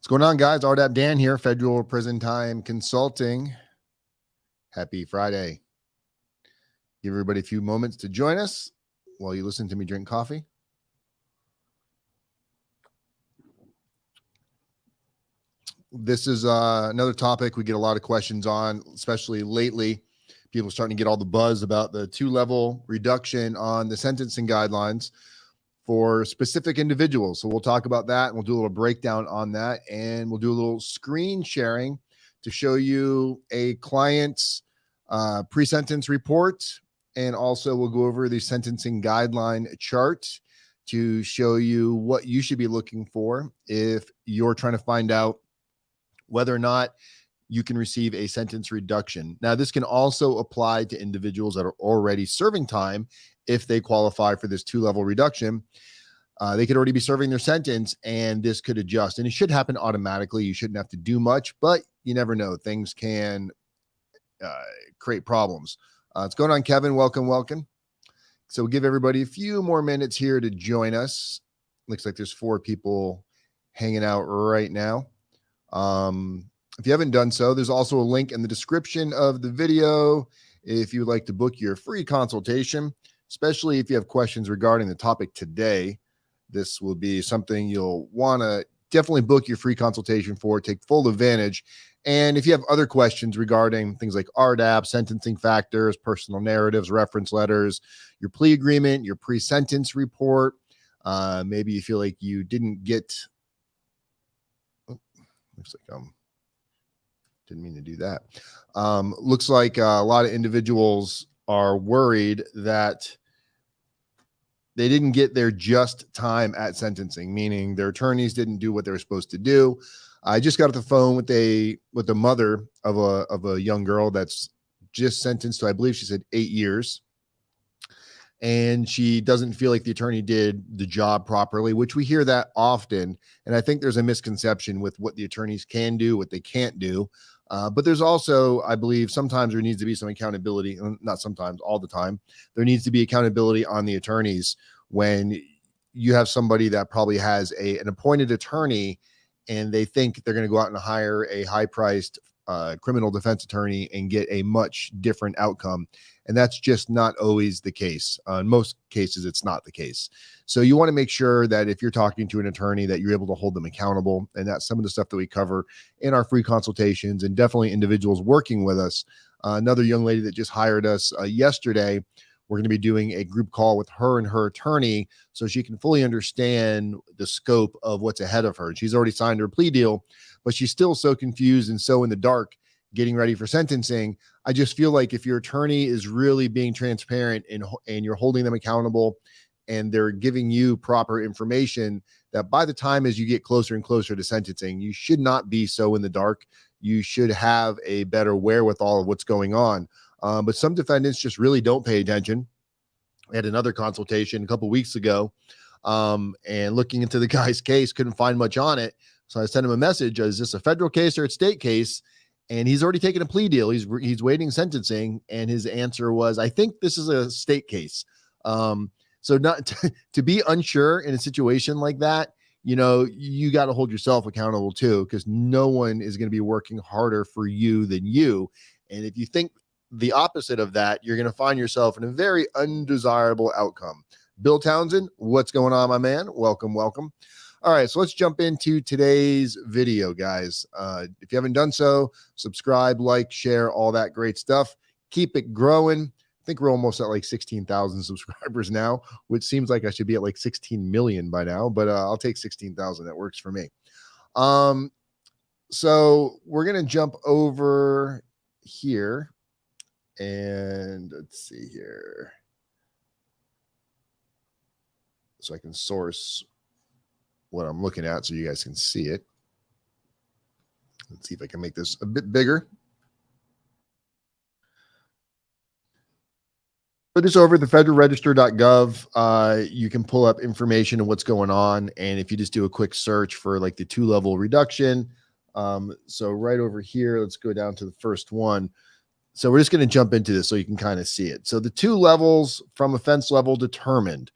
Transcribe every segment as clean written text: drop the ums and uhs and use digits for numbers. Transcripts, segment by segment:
What's going on, guys? RDAP Dan here, Federal Prison Time Consulting. Happy Friday. Give everybody a few moments to join us while you listen to me drink coffee. This is another topic we get a lot of questions on, especially lately. People are starting to get all the buzz about the 2-level reduction on the sentencing guidelines for specific individuals. So we'll talk about that, and we'll do a little breakdown on that, and we'll do a little screen sharing to show you a client's pre-sentence report, and also we'll go over the sentencing guideline chart to show you what you should be looking for if you're trying to find out whether or not you can receive a sentence reduction. Now, this can also apply to individuals that are already serving time if they qualify for this 2-level reduction. They could already be serving their sentence, and this could adjust. And it should happen automatically. You shouldn't have to do much, but you never know. Things can create problems. What's going on, Kevin? Welcome. So we'll give everybody a few more minutes here to join us. Looks like there's 4 people hanging out right now. If you haven't done so, there's also a link in the description of the video if you would like to book your free consultation, especially if you have questions regarding the topic today. This will be something you'll want to definitely book your free consultation for, take full advantage. And if you have other questions regarding things like RDAP, sentencing factors, personal narratives, reference letters, your plea agreement, your pre-sentence report, maybe you feel like you didn't get, looks like didn't mean to do that. Looks like a lot of individuals are worried that they didn't get their just time at sentencing, meaning their attorneys didn't do what they were supposed to do. I just got off the phone with the mother of a young girl that's just sentenced to, I believe she said 8 years. And she doesn't feel like the attorney did the job properly, which we hear that often. And I think there's a misconception with what the attorneys can do, what they can't do. But there's also, I believe, sometimes there needs to be some accountability, not sometimes, all the time. There needs to be accountability on the attorneys when you have somebody that probably has an appointed attorney and they think they're going to go out and hire a high-priced criminal defense attorney and get a much different outcome. And that's just not always the case. In most cases, it's not the case. So you want to make sure that if you're talking to an attorney that you're able to hold them accountable. And that's some of the stuff that we cover in our free consultations, and definitely individuals working with us. Another young lady that just hired us yesterday, we're going to be doing a group call with her and her attorney so she can fully understand the scope of what's ahead of her. She's already signed her plea deal, but she's still so confused and so in the dark getting ready for sentencing. I just feel like if your attorney is really being transparent and you're holding them accountable and they're giving you proper information, that by the time as you get closer and closer to sentencing, you should not be so in the dark. You should have a better wherewithal of what's going on. But some defendants just really don't pay attention. I had another consultation a couple of weeks ago, and looking into the guy's case, couldn't find much on it. So I sent him a message: is this a federal case or a state case? And he's already taken a plea deal. He's waiting sentencing, and his answer was, I think this is a state case. So not to be unsure in a situation like that, you got to hold yourself accountable too, because no one is going to be working harder for you than you. And if you think the opposite of that, you're going to find yourself in a very undesirable outcome. Bill Townsend, what's going on, my man? Welcome. All right, so let's jump into today's video, guys. If you haven't done so, subscribe, like, share, all that great stuff. Keep it growing. I think we're almost at like 16,000 subscribers now, which seems like I should be at like 16 million by now, but I'll take 16,000. That works for me. So we're going to jump over here. And let's see here. So I can source what I'm looking at so you guys can see it. Let's see if I can make this a bit bigger. But just over at the federalregister.gov, you can pull up information on what's going on. And if you just do a quick search for like the 2-level reduction. So right over here, let's go down to the first one. So we're just going to jump into this so you can kind of see it. So the 2 levels from offense level determined.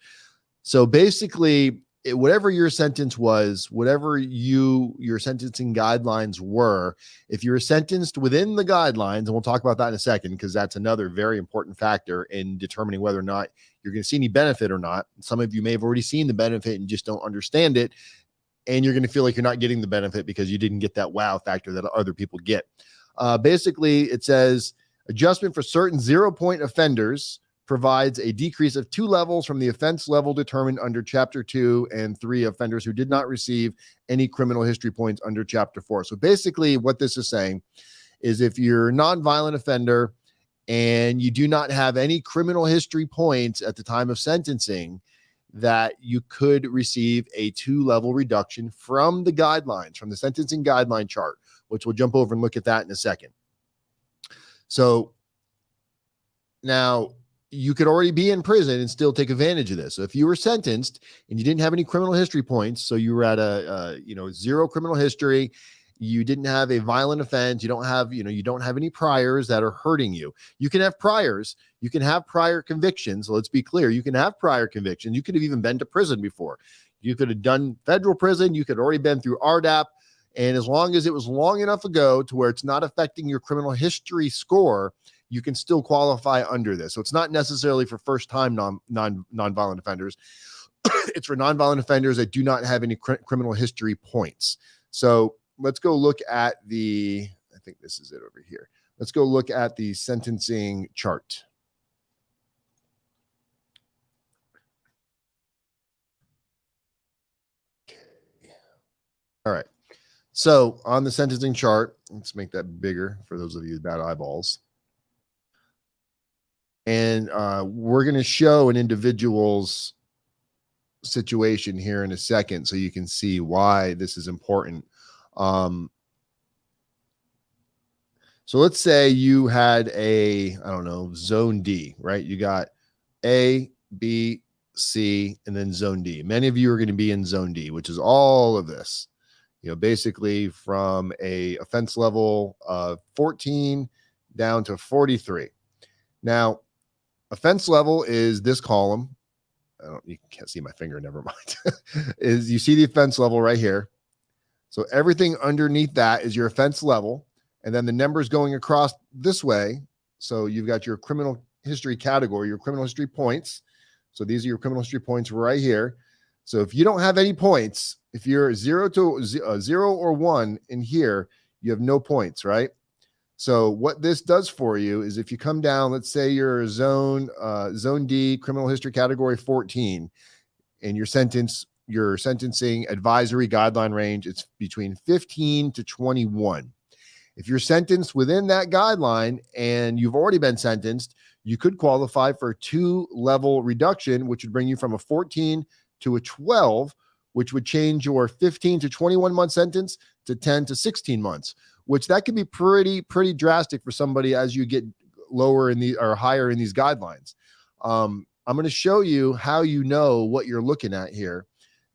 So basically, whatever your sentence was, whatever your sentencing guidelines were, if you were sentenced within the guidelines, and we'll talk about that in a second, because that's another very important factor in determining whether or not you're going to see any benefit or not. Some of you may have already seen the benefit and just don't understand it, and you're going to feel like you're not getting the benefit because you didn't get that wow factor that other people get. Basically, it says adjustment for certain 0-point offenders provides a decrease of 2 levels from the offense level determined under Chapter 2 and 3 offenders who did not receive any criminal history points under Chapter 4. So basically what this is saying is if you're a nonviolent offender and you do not have any criminal history points at the time of sentencing, that you could receive a 2-level reduction from the guidelines, from the sentencing guideline chart, which we'll jump over and look at that in a second. So now, you could already be in prison and still take advantage of this. So if you were sentenced and you didn't have any criminal history points, so you were at a 0 criminal history, you didn't have a violent offense, you don't have any priors that are hurting you. You can have priors, you can have prior convictions. So let's be clear, you can have prior convictions. You could have even been to prison before. You could have done federal prison, you could have already been through RDAP, and as long as it was long enough ago to where it's not affecting your criminal history score, you can still qualify under this. So it's not necessarily for first-time nonviolent offenders. It's for nonviolent offenders that do not have any criminal history points. So let's go look at I think this is it over here. Let's go look at the sentencing chart. All right. So on the sentencing chart, let's make that bigger for those of you with bad eyeballs. And we're going to show an individual's situation here in a second so you can see why this is important. So let's say you had zone D, right? You got A, B, C, and then zone D. Many of you are going to be in zone D, which is all of this, basically from a offense level of 14 down to 43. Now, offense level is this column. You can't see my finger, never mind. Is you see the offense level right here. So everything underneath that is your offense level. And then the numbers going across this way. So you've got your criminal history category, your criminal history points. So these are your criminal history points right here. So if you don't have any points, if you're 0 or 1 in here, you have no points, right? So what this does for you is if you come down, let's say you're zone D, criminal history category 14, and your sentencing advisory guideline range, it's between 15 to 21. If you're sentenced within that guideline and you've already been sentenced, you could qualify for a 2-level reduction, which would bring you from a 14 to a 12, which would change your 15 to 21 month sentence to 10 to 16 months. Which that could be pretty drastic for somebody as you get lower or higher in these guidelines. I'm going to show you how you know what you're looking at here.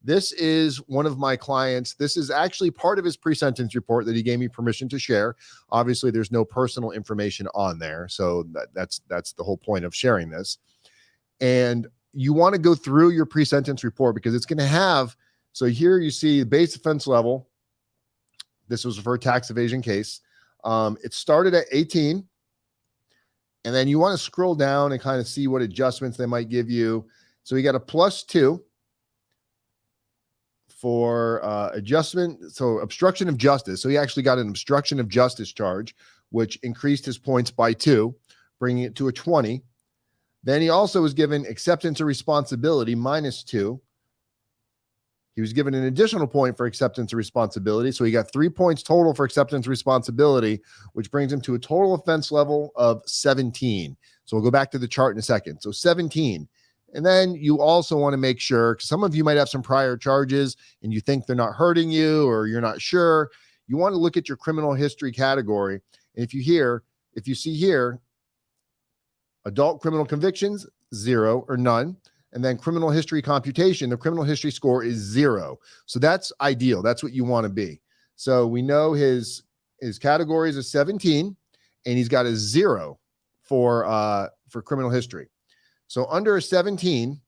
This is one of my clients. This is actually part of his pre-sentence report that he gave me permission to share. Obviously, there's no personal information on there, so that's the whole point of sharing this. And you want to go through your pre-sentence report because it's going to have. So here you see the base offense level. This was for a tax evasion case. It started at 18. And then you want to scroll down and kind of see what adjustments they might give you. So you got a +2 for adjustment. So obstruction of justice. So he actually got an obstruction of justice charge, which increased his points by 2, bringing it to a 20. Then he also was given acceptance of responsibility -2. He was given an additional point for acceptance of responsibility. So he got 3 points total for acceptance of responsibility, which brings him to a total offense level of 17. So we'll go back to the chart in a second. So 17. And then you also want to make sure, because some of you might have some prior charges and you think they're not hurting you or you're not sure. You want to look at your criminal history category. And if you see here, adult criminal convictions, 0 or none. And then criminal history computation, the criminal history score is 0. So that's ideal. That's what you want to be. So we know his categories is 17, and he's got a 0 for criminal history. So under a 17,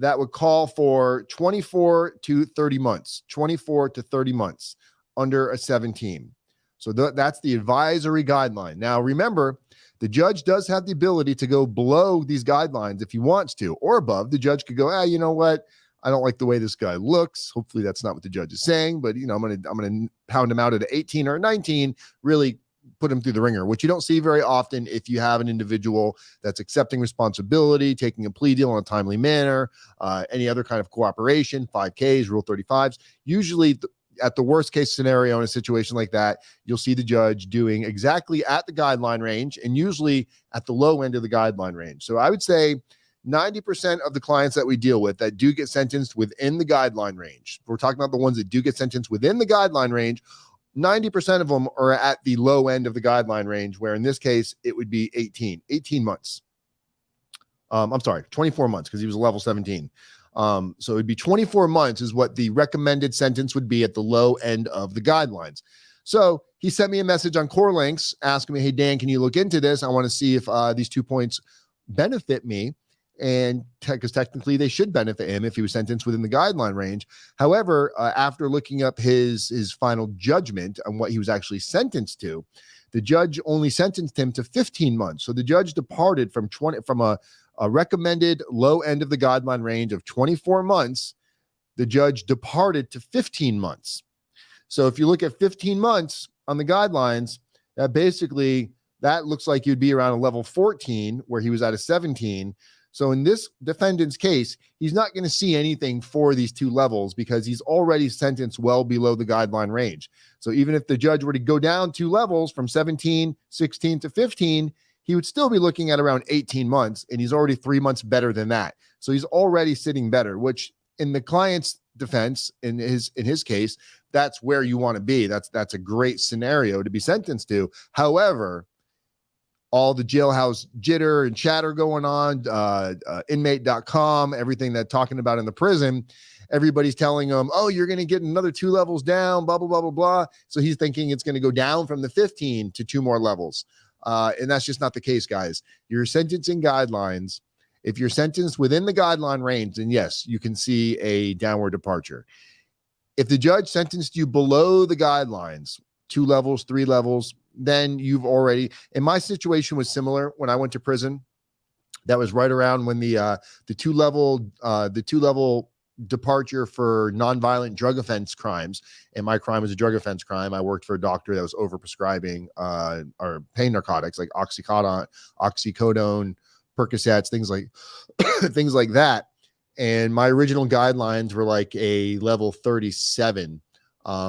that would call for 24 to 30 months, 24 to 30 months under a 17. So that's the advisory guideline. Now, remember, the judge does have the ability to go below these guidelines if he wants to, or above. The judge could go, you know what? I don't like the way this guy looks. Hopefully that's not what the judge is saying, but I'm going to pound him out at 18 or 19, really put him through the ringer, which you don't see very often if you have an individual that's accepting responsibility, taking a plea deal in a timely manner, any other kind of cooperation, 5Ks, Rule 35s. Usually at the worst case scenario in a situation like that, you'll see the judge doing exactly at the guideline range and usually at the low end of the guideline range. So I would say 90% of the clients that we deal with that do get sentenced within the guideline range, we're talking about the ones that do get sentenced within the guideline range, 90% of them are at the low end of the guideline range, where in this case, it would be 18 months. I'm sorry, 24 months, because he was a level 17. So it'd be 24 months is what the recommended sentence would be at the low end of the guidelines. So he sent me a message on Core Links asking me, hey, Dan, can you look into this? I want to see if these 2 points benefit me. And because technically they should benefit him if he was sentenced within the guideline range. However, after looking up his final judgment on what he was actually sentenced to, the judge only sentenced him to 15 months. So the judge departed from a recommended low end of the guideline range of 24 months. The judge departed to 15 months. So if you look at 15 months on the guidelines, that looks like you'd be around a level 14 where he was at a 17. So in this defendant's case, he's not going to see anything for these 2 levels because he's already sentenced well below the guideline range. So even if the judge were to go down 2 levels from 17, 16 to 15, he would still be looking at around 18 months, and he's already 3 months better than that. So he's already sitting better, which in the client's defense, in his case, that's where you want to be. That's a great scenario to be sentenced to. However, all the jailhouse jitter and chatter going on, inmate.com, everything that talking about in the prison, everybody's telling him, oh, you're going to get another 2 levels down, blah, blah, blah, blah, blah. So he's thinking it's going to go down from the 15 to 2 more levels. And that's just not the case, guys. Your sentencing guidelines, if you're sentenced within the guideline range, then yes, you can see a downward departure. If the judge sentenced you below the guidelines, 2 levels, 3 levels, then you've already, and my situation was similar when I went to prison. That was right around when the 2 level departure for nonviolent drug offense crimes, and my crime was a drug offense crime. I worked for a doctor that was overprescribing or pain narcotics like oxycodone, Percocets, things like that. And my original guidelines were like a level 37.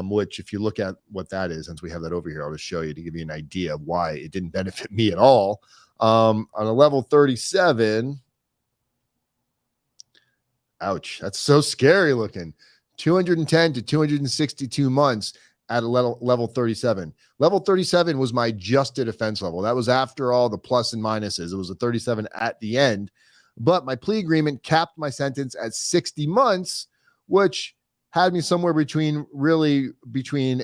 Which if you look at what that is, since we have that over here, I'll just show you to give you an idea of why it didn't benefit me at all. On a level 37, ouch, that's so scary looking. 210 to 262 months at a level 37. Level 37 was my adjusted offense level. That was after all the plus and minuses. It was a 37 at the end, but my plea agreement capped my sentence at 60 months, which had me somewhere between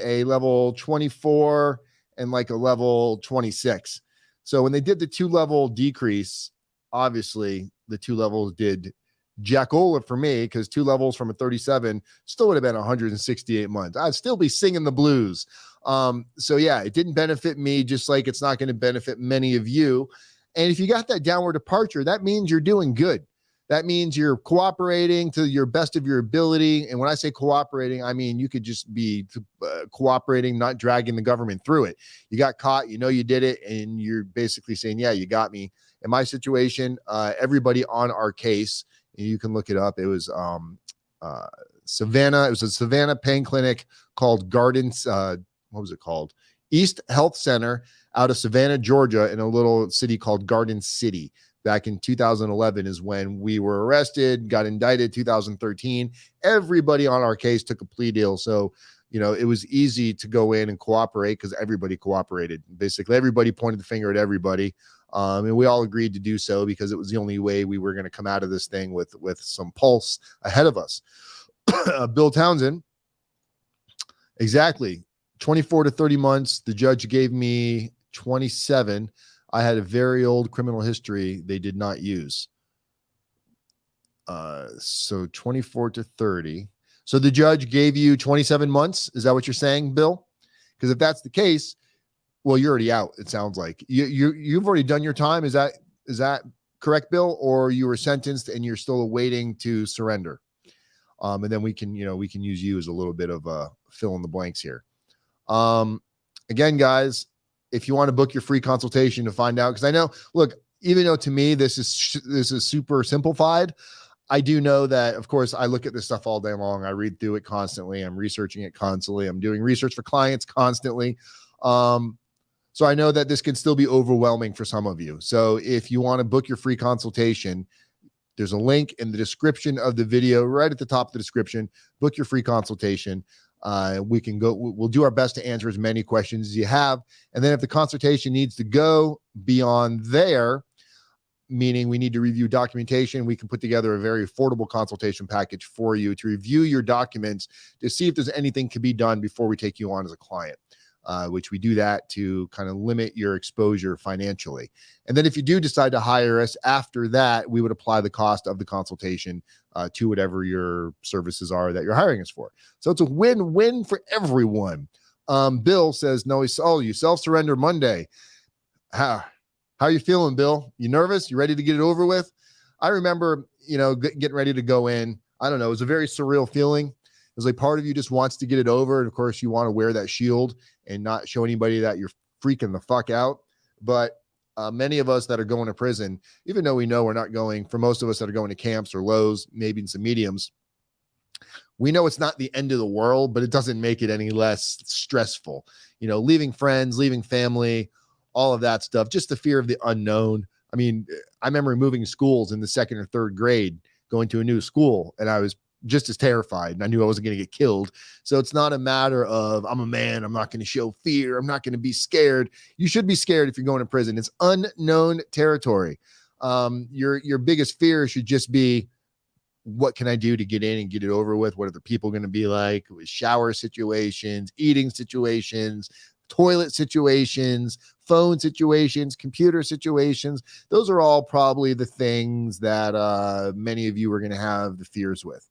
a level 24 and like a level 26. So when they did the 2 level decrease, obviously the 2 levels did jackola for me, because 2 levels from a 37 still would have been 168 months. I'd still be singing the blues. So yeah, it didn't benefit me, just like it's not going to benefit many of you. And if you got that downward departure, that means you're doing good. That means you're cooperating to your best of your ability. And when I say cooperating, I mean you could just be cooperating, not dragging the government through it. You got caught, you did it, and you're basically saying, yeah, you got me. In my situation, everybody on our case, and you can look it up, it was Savannah. It was a Savannah pain clinic called Gardens. What was it called? East Health Center out of Savannah, Georgia, in a little city called Garden City. Back in 2011 is when we were arrested, got indicted. 2013, everybody on our case took a plea deal. So, it was easy to go in and cooperate because everybody cooperated. Basically, everybody pointed the finger at everybody. And we all agreed to do so because it was the only way we were going to come out of this thing with some pulse ahead of us. Bill Townsend, exactly 24 to 30 months. The judge gave me 27. I had a very old criminal history they did not use. So 24 to 30. So the judge gave you 27 months. Is that what you're saying, Bill? Because if that's the case, well, you're already out. It sounds like you've already done your time. Is that correct, Bill? Or you were sentenced and you're still awaiting to surrender? And then we can use you as a little bit of a fill in the blanks here. Again, guys, if you want to book your free consultation to find out, because I know, look, even though to me this is super simplified, I do know that, of course, I look at this stuff all day long. I read through it constantly. I'm researching it constantly. I'm doing research for clients constantly. So I know that this can still be overwhelming for some of you. So if you want to book your free consultation, there's a link in the description of the video, right at the top of the description. Book your free consultation. We'll do our best to answer as many questions as you have. And then if the consultation needs to go beyond there, meaning we need to review documentation, we can put together a very affordable consultation package for you to review your documents to see if there's anything can be done before we take you on as a client, which we do that to kind of limit your exposure financially. And then if you do decide to hire us after that, we would apply the cost of the consultation to whatever your services are that you're hiring us for. So it's a win-win for everyone. Bill says, no, you self-surrender Monday. How are you feeling, Bill? You nervous? You ready to get it over with? I remember, getting ready to go in. I don't know. It was a very surreal feeling. It was like part of you just wants to get it over. And of course, you want to wear that shield and not show anybody that you're freaking the fuck out. But many of us that are going to prison, even though we know we're not going, for most of us that are going to camps or lows, maybe in some mediums, we know it's not the end of the world, but it doesn't make it any less stressful. Leaving friends, leaving family, all of that stuff, just the fear of the unknown. I mean, I remember moving schools in the second or third grade, going to a new school, and I was just as terrified, and I knew I wasn't going to get killed. So it's not a matter of, I'm a man, I'm not going to show fear, I'm not going to be scared. You should be scared if you're going to prison. It's unknown territory. Your biggest fear should just be, what can I do to get in and get it over with? What are the people going to be like? Shower situations, eating situations, toilet situations, phone situations, computer situations. Those are all probably the things that many of you are going to have the fears with.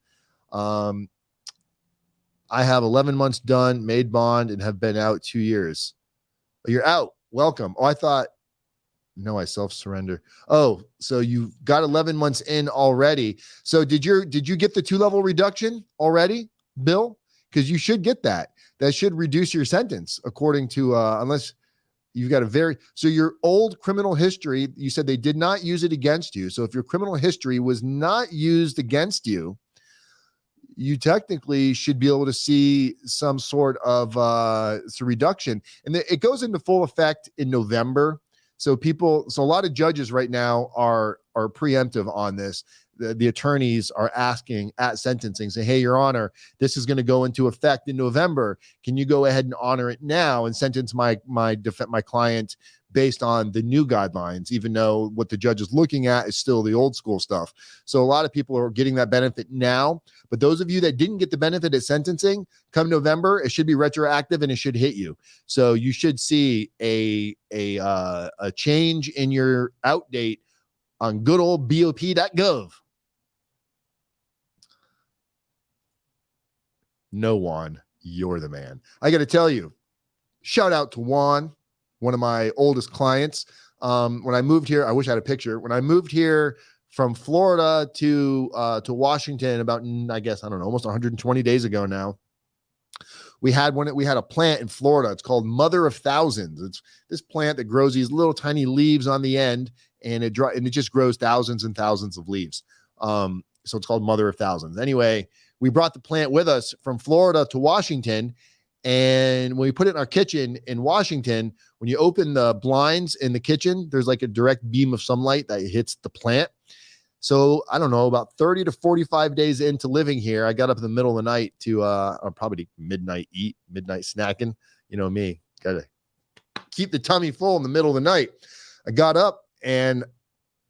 I have 11 months done, made bond, and have been out 2 years. You're out. Welcome. Oh, I thought, no, I self-surrender. Oh, so you got 11 months in already. So did you get the 2-level reduction already, Bill? Because you should get that. That should reduce your sentence according to, unless you've got so your old criminal history, you said they did not use it against you. So if your criminal history was not used against you, you technically should be able to see some sort of reduction. And it goes into full effect in November. So a lot of judges right now are preemptive on this. The attorneys are asking at sentencing, say, hey, Your Honor, this is going to go into effect in November. Can you go ahead and honor it now and sentence my client based on the new guidelines, even though what the judge is looking at is still the old school stuff. So a lot of people are getting that benefit now. But those of you that didn't get the benefit at sentencing, come November, it should be retroactive and it should hit you. So you should see a change in your out date on good old BOP.gov. No, Juan, you're the man. I got to tell you, shout out to Juan, one of my oldest clients. When I moved here, I wish I had a picture. When I moved here from Florida to Washington about, I guess, I don't know, almost 120 days ago now, we had a plant in Florida. It's called Mother of Thousands. It's this plant that grows these little tiny leaves on the end, and it just grows thousands and thousands of leaves. So it's called Mother of Thousands. Anyway, we brought the plant with us from Florida to Washington. And when we put it in our kitchen in Washington, when you open the blinds in the kitchen, there's like a direct beam of sunlight that hits the plant. So I don't know, about 30 to 45 days into living here, I got up in the middle of the night to probably midnight snacking. You know me, gotta keep the tummy full in the middle of the night. I got up and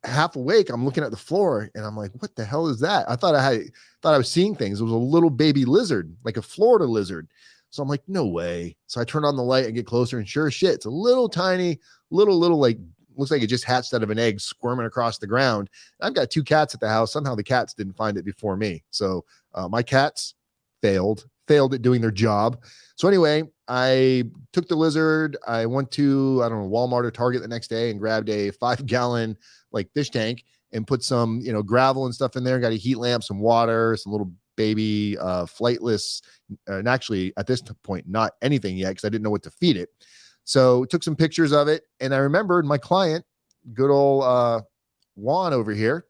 half awake, I'm looking at the floor and I'm like, what the hell is that? I thought I was seeing things. It was a little baby lizard, like a Florida lizard. So I'm like, no way. So I turn on the light and get closer, and sure as shit, it's a little tiny, little like looks like it just hatched out of an egg, squirming across the ground. I've got 2 cats at the house. Somehow the cats didn't find it before me. So my cats failed at doing their job. So anyway, I took the lizard. I went to, I don't know, Walmart or Target the next day and grabbed a 5-gallon like fish tank and put some, gravel and stuff in there. Got a heat lamp, some water, some little baby flightless, and actually at this point, not anything yet because I didn't know what to feed it. So took some pictures of it. And I remembered my client, good old Juan over here.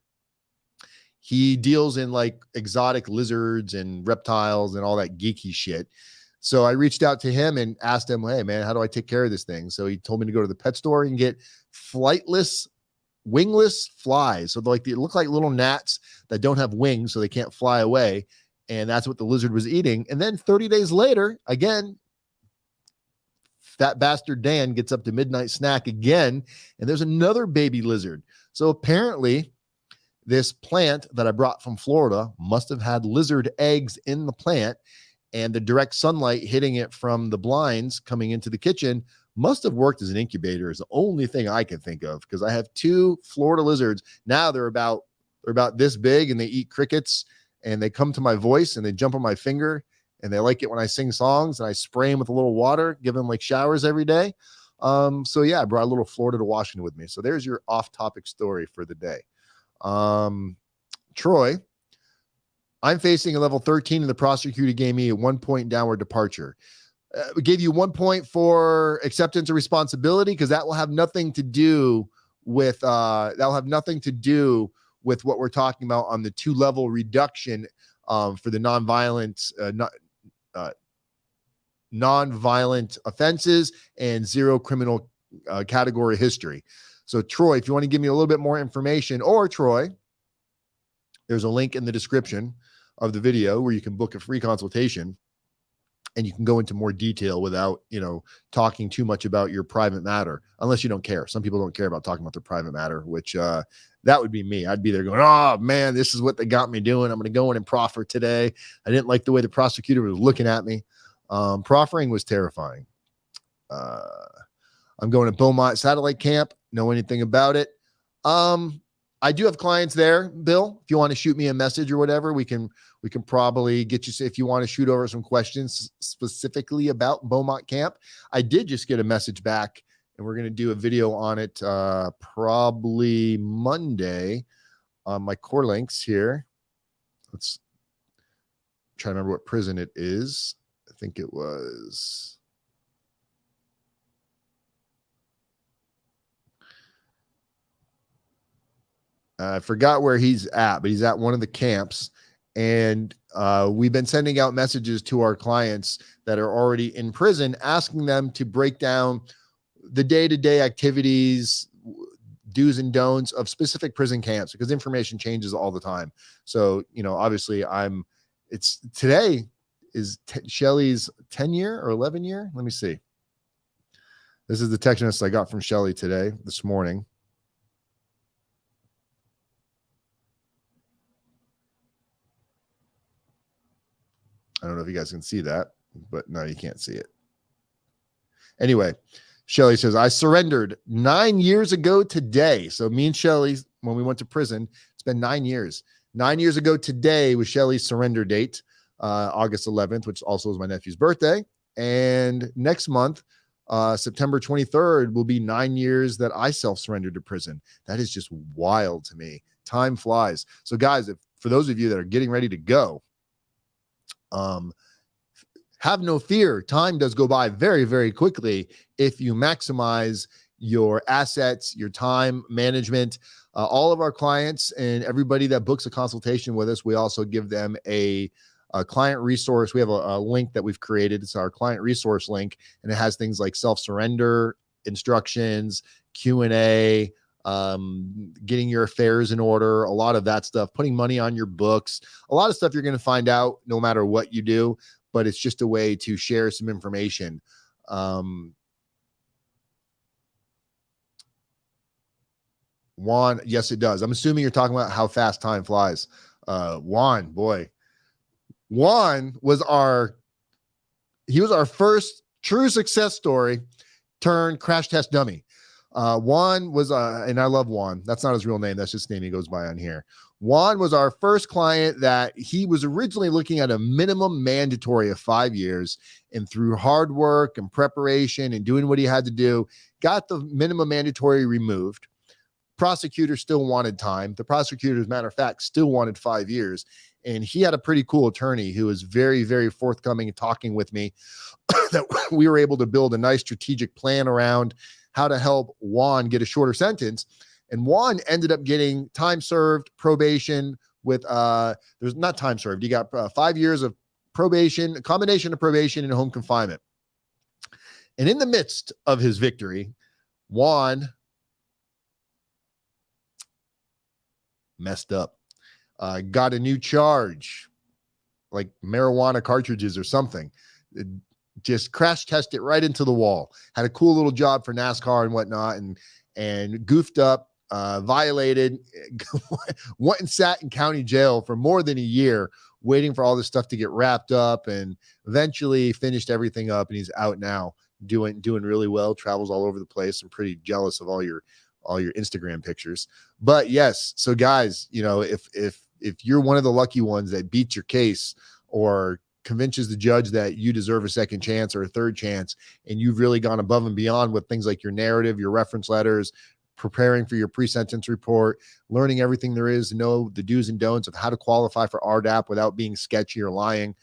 He deals in like exotic lizards and reptiles and all that geeky shit. So I reached out to him and asked him, hey man, how do I take care of this thing? So he told me to go to the pet store and get flightless, wingless flies. So they look like little gnats that don't have wings, so they can't fly away. And that's what the lizard was eating. And then 30 days later, again, that bastard Dan gets up to midnight snack again, and there's another baby lizard. So apparently this plant that I brought from Florida must have had lizard eggs in the plant, and the direct sunlight hitting it from the blinds coming into the kitchen must have worked as an incubator, is the only thing I can think of, because I have 2 Florida lizards. Now they're about this big, and they eat crickets, and they come to my voice and they jump on my finger, and they like it when I sing songs, and I spray them with a little water, give them like showers every day. So yeah, I brought a little Florida to Washington with me. So there's your off-topic story for the day. Troy, I'm facing a level 13 and the prosecutor gave me a 1 point downward departure. We gave you 1 point for acceptance of responsibility, because that will have nothing to do with what we're talking about on the 2-level reduction for the non-violent offenses and 0 criminal category history. So Troy, if you want to give me a little bit more information, or Troy, there's a link in the description of the video where you can book a free consultation, and you can go into more detail without, talking too much about your private matter, unless you don't care. Some people don't care about talking about their private matter, which that would be me. I'd be there going, oh man, this is what they got me doing. I'm going to go in and proffer today. I didn't like the way the prosecutor was looking at me. Proffering was terrifying. I'm going to Beaumont Satellite Camp. Know anything about it? I do have clients there, Bill. If you want to shoot me a message or whatever, we can probably get you, if you want to shoot over some questions specifically about Beaumont Camp. I did just get a message back, and we're going to do a video on it probably Monday on my core links here. Let's try to remember what prison it is. I think it was... I forgot where he's at, but he's at one of the camps. And we've been sending out messages to our clients that are already in prison, asking them to break down the day-to-day activities, do's and don'ts of specific prison camps, because information changes all the time. So, obviously today is Shelly's 10-year or 11-year. Let me see. This is the text message I got from Shelly this morning. I don't know if you guys can see that, but no, you can't see it. Anyway, Shelly says, I surrendered 9 years ago today. So me and Shelly, when we went to prison, it's been 9 years. 9 years ago today was Shelly's surrender date, August 11th, which also is my nephew's birthday. And next month, September 23rd, will be 9 years that I self-surrendered to prison. That is just wild to me. Time flies. So guys, for those of you that are getting ready to go, have no fear. Time does go by very, very quickly if you maximize your assets, your time management. All of our clients and everybody that books a consultation with us, we also give them a client resource. We have a link that we've created. It's our client resource link, and it has things like self-surrender instructions, Q&A, getting your affairs in order, a lot of that stuff, putting money on your books, a lot of stuff you're going to find out no matter what you do, but it's just a way to share some information. Juan, yes, it does. I'm assuming you're talking about how fast time flies. Juan, boy, Juan was our first true success story turned crash test dummy. Juan was, and I love Juan. That's not his real name. That's just the name he goes by on here. Juan was our first client that he was originally looking at a minimum mandatory of 5 years, and through hard work and preparation and doing what he had to do, got the minimum mandatory removed. Prosecutor still wanted time. The prosecutor, as a matter of fact, still wanted 5 years. And he had a pretty cool attorney who was very, very forthcoming and talking with me that we were able to build a nice strategic plan around how to help Juan get a shorter sentence. And Juan ended up getting time served, probation with, there's not time served. He got 5 years of probation, a combination of probation and home confinement. And in the midst of his victory, Juan messed up, got a new charge, like marijuana cartridges or something. It just crash tested right into the wall. Had a cool little job for NASCAR and whatnot, and goofed up, violated, went and sat in county jail for more than a year, waiting for all this stuff to get wrapped up, and eventually finished everything up. And he's out now, doing really well. Travels all over the place. I'm pretty jealous of all your Instagram pictures. But yes, so guys, you know, if you're one of the lucky ones that beats your case or convinces the judge that you deserve a second chance or a third chance, and you've really gone above and beyond with things like your narrative, your reference letters, preparing for your pre-sentence report, learning everything there is to know, the do's and don'ts of how to qualify for RDAP without being sketchy or lying.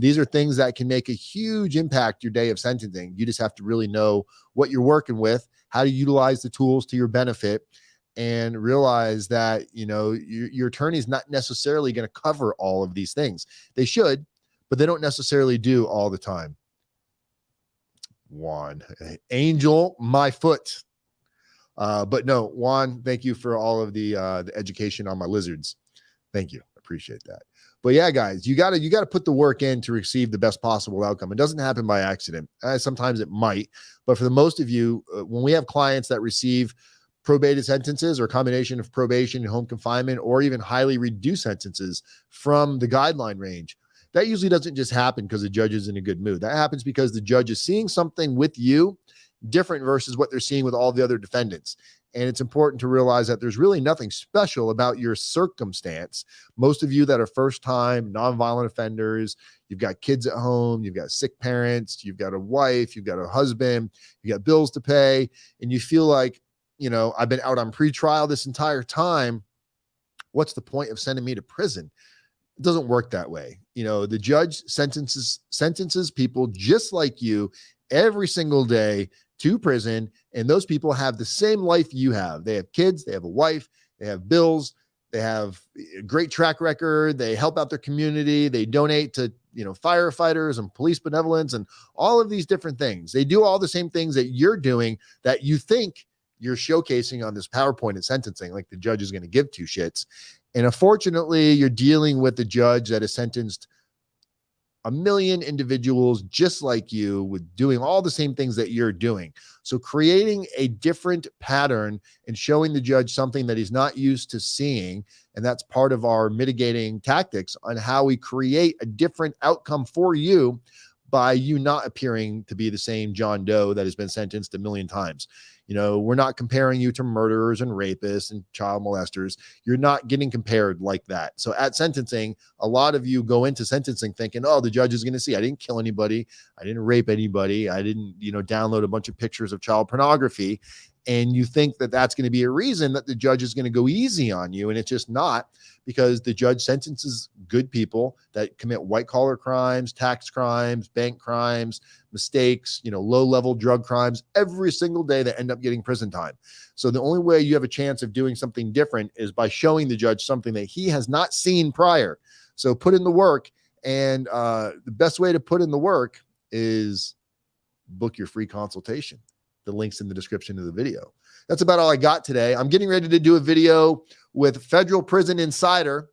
These are things that can make a huge impact your day of sentencing. You just have to really know what you're working with, how to utilize the tools to your benefit, and realize that, you know, your attorney is not necessarily going to cover all of these things. They should, but they don't necessarily do all the time. Juan, angel, my foot. But no, Juan, thank you for all of the education on my lizards. Thank you. Appreciate that. But yeah, guys, you gotta put the work in to receive the best possible outcome. It doesn't happen by accident. Sometimes it might, but for the most of you, when we have clients that receive probated sentences or a combination of probation and home confinement, or even highly reduced sentences from the guideline range, that usually doesn't just happen because the judge is in a good mood. That happens because the judge is seeing something with you different versus what they're seeing with all the other defendants. And it's important to realize that there's really nothing special about your circumstance. Most of you that are first-time nonviolent offenders, you've got kids at home, you've got sick parents, you've got a wife, you've got a husband, you got bills to pay, and you feel like, you know, I've been out on pretrial this entire time. What's the point of sending me to prison? It doesn't work that way. You know, the judge sentences people just like you every single day to prison, and those people have the same life you have. They have kids, they have a wife, they have bills, they have a great track record, they help out their community, they donate to, you know, firefighters and police benevolence and all of these different things. They do all the same things that you're doing that you think you're showcasing on this PowerPoint at sentencing, like the judge is going to give two shits. And unfortunately, you're dealing with a judge that has sentenced a million individuals just like you, with doing all the same things that you're doing. So creating a different pattern and showing the judge something that he's not used to seeing. And that's part of our mitigating tactics on how we create a different outcome for you by you not appearing to be the same John Doe that has been sentenced a million times. You know, we're not comparing you to murderers and rapists and child molesters. You're not getting compared like that. So at sentencing, a lot of you go into sentencing thinking, oh, the judge is going to see I didn't kill anybody, I didn't rape anybody, I didn't, you know, download a bunch of pictures of child pornography. And you think that that's going to be a reason that the judge is going to go easy on you. And it's just not, because the judge sentences good people that commit white collar crimes, tax crimes, bank crimes, mistakes, you know, low level drug crimes every single day that end up getting prison time. So the only way you have a chance of doing something different is by showing the judge something that he has not seen prior. So put in the work. And the best way to put in the work is book your free consultation. The link's in the description of the video. That's about all I got today. I'm getting ready to do a video with Federal Prison Insider.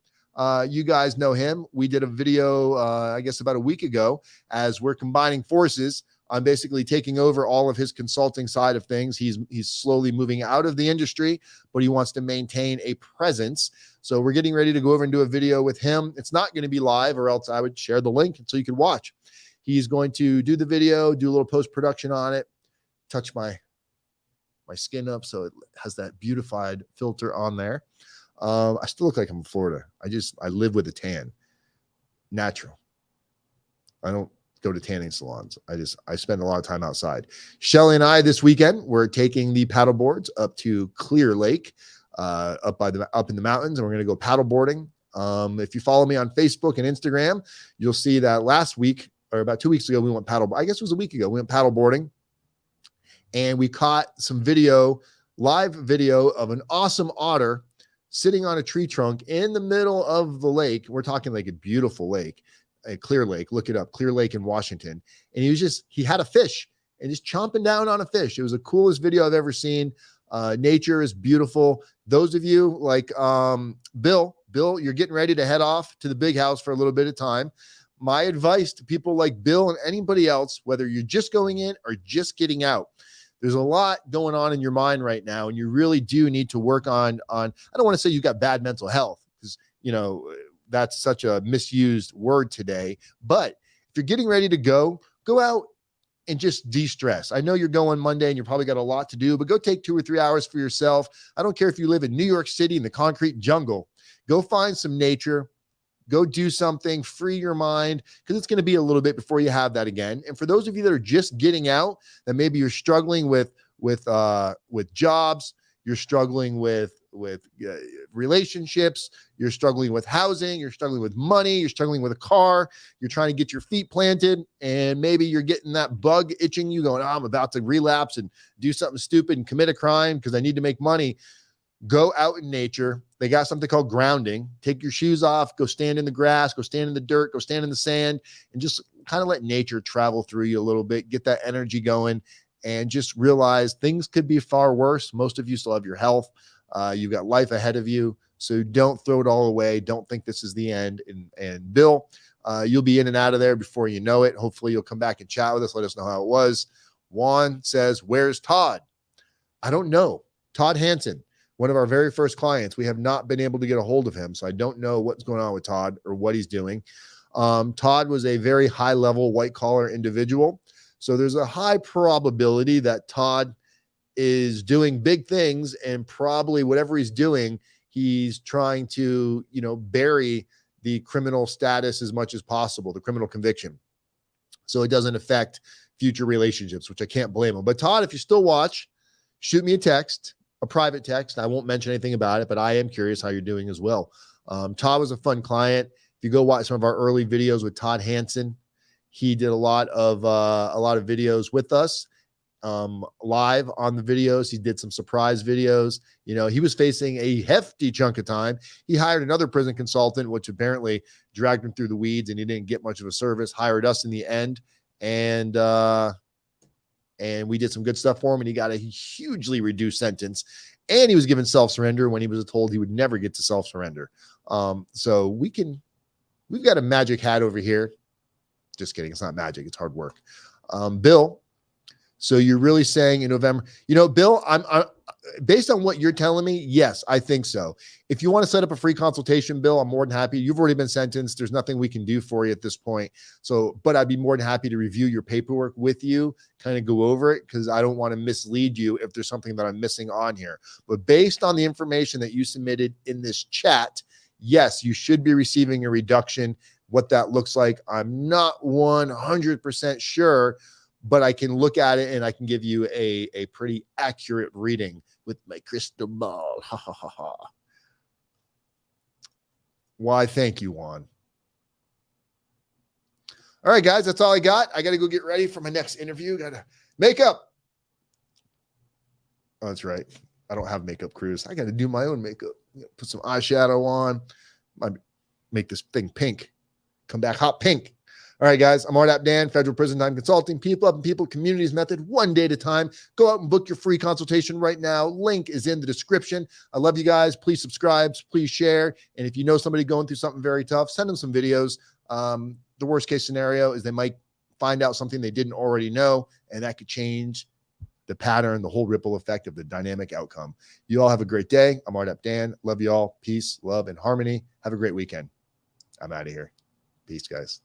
You guys know him. We did a video, I guess about a week ago, as we're combining forces. I'm basically taking over all of his consulting side of things. He's slowly moving out of the industry, but he wants to maintain a presence. So we're getting ready to go over and do a video with him. It's not going to be live, or else I would share the link so you can watch. He's going to do the video, do a little post-production on it, touch my my skin up so it has that beautified filter on there. I still look like I'm in Florida. I live with a tan, natural. I don't go to tanning salons. I spend a lot of time outside. Shelly and I this weekend, we're taking the paddle boards up to Clear Lake, up in the mountains, and we're going to go paddle boarding. If you follow me on Facebook and Instagram, you'll see that last week or about 2 weeks ago, we went I guess it was a week ago, we went paddle boarding, and we caught some live video of an awesome otter sitting on a tree trunk in the middle of the lake. We're talking like a beautiful lake, a Clear Lake. Look it up, Clear Lake in Washington. And he had a fish and just chomping down on a fish. It was the coolest video I've ever seen. Nature is beautiful. Those of you like Bill, you're getting ready to head off to the big house for a little bit of time. My advice to people like Bill and anybody else, whether you're just going in or just getting out, there's a lot going on in your mind right now, and you really do need to work on, I don't want to say you got bad mental health, because, that's such a misused word today. But if you're getting ready to go out and just de-stress. I know you're going Monday and you probably got a lot to do, but go take 2 or 3 hours for yourself. I don't care if you live in New York City in the concrete jungle. Go find some nature. Go do something, free your mind, because it's going to be a little bit before you have that again. And for those of you that are just getting out, that maybe you're struggling with jobs, you're struggling with relationships, you're struggling with housing, you're struggling with money, you're struggling with a car, you're trying to get your feet planted, and maybe you're getting that bug itching you going, I'm about to relapse and do something stupid and commit a crime because I need to make money. Go out in nature. They got something called grounding. Take your shoes off, go stand in the grass, go stand in the dirt, go stand in the sand, and just kind of let nature travel through you a little bit, get that energy going, and just realize things could be far worse. Most of you still have your health. You've got life ahead of you. So don't throw it all away. Don't think this is the end. And Bill, you'll be in and out of there before you know it. Hopefully you'll come back and chat with us. Let us know how it was. Juan says, where's Todd? I don't know. Todd Hansen, one of our very first clients. We have not been able to get a hold of him. So I don't know what's going on with Todd or what he's doing. Todd was a very high level white collar individual. So there's a high probability that Todd is doing big things, and probably whatever he's doing, he's trying to, bury the criminal status as much as possible, the criminal conviction, so it doesn't affect future relationships, which I can't blame him. But Todd, if you still watch, shoot me a private text. I won't mention anything about it, but I am curious how you're doing as well. Todd was a fun client. If you go watch some of our early videos with Todd Hansen, he did a lot of videos with us. Live on the videos. He did some surprise videos. He was facing a hefty chunk of time. He hired another prison consultant, which apparently dragged him through the weeds, and he didn't get much of a service, hired us in the end. And we did some good stuff for him, and he got a hugely reduced sentence, and he was given self-surrender when he was told he would never get to self-surrender. So we've got a magic hat over here. Just kidding. It's not magic. It's hard work. Bill, so you're really saying in November, Bill, I'm based on what you're telling me. Yes, I think so. If you want to set up a free consultation, Bill, I'm more than happy. You've already been sentenced. There's nothing we can do for you at this point. But I'd be more than happy to review your paperwork with you, kind of go over it, because I don't want to mislead you if there's something that I'm missing on here. But based on the information that you submitted in this chat, yes, you should be receiving a reduction. What that looks like, I'm not 100% sure, but I can look at it and I can give you a pretty accurate reading with my crystal ball. Ha ha ha ha. Why, thank you, Juan. All right, guys, that's all I got. I got to go get ready for my next interview. Got to makeup. Oh, that's right. I don't have makeup crews. I got to do my own makeup. Put some eyeshadow on. Might make this thing pink. Come back hot pink. All right, guys, I'm RDAP Dan, Federal Prison Time Consulting, people up and people communities method, one day at a time. Go out and book your free consultation right now. Link is in the description. I love you guys. Please subscribe, please share. And if you know somebody going through something very tough, send them some videos. The worst case scenario is they might find out something they didn't already know, and that could change the pattern, the whole ripple effect of the dynamic outcome. You all have a great day. I'm RDAP Dan. Love you all. Peace, love, and harmony. Have a great weekend. I'm out of here. Peace, guys.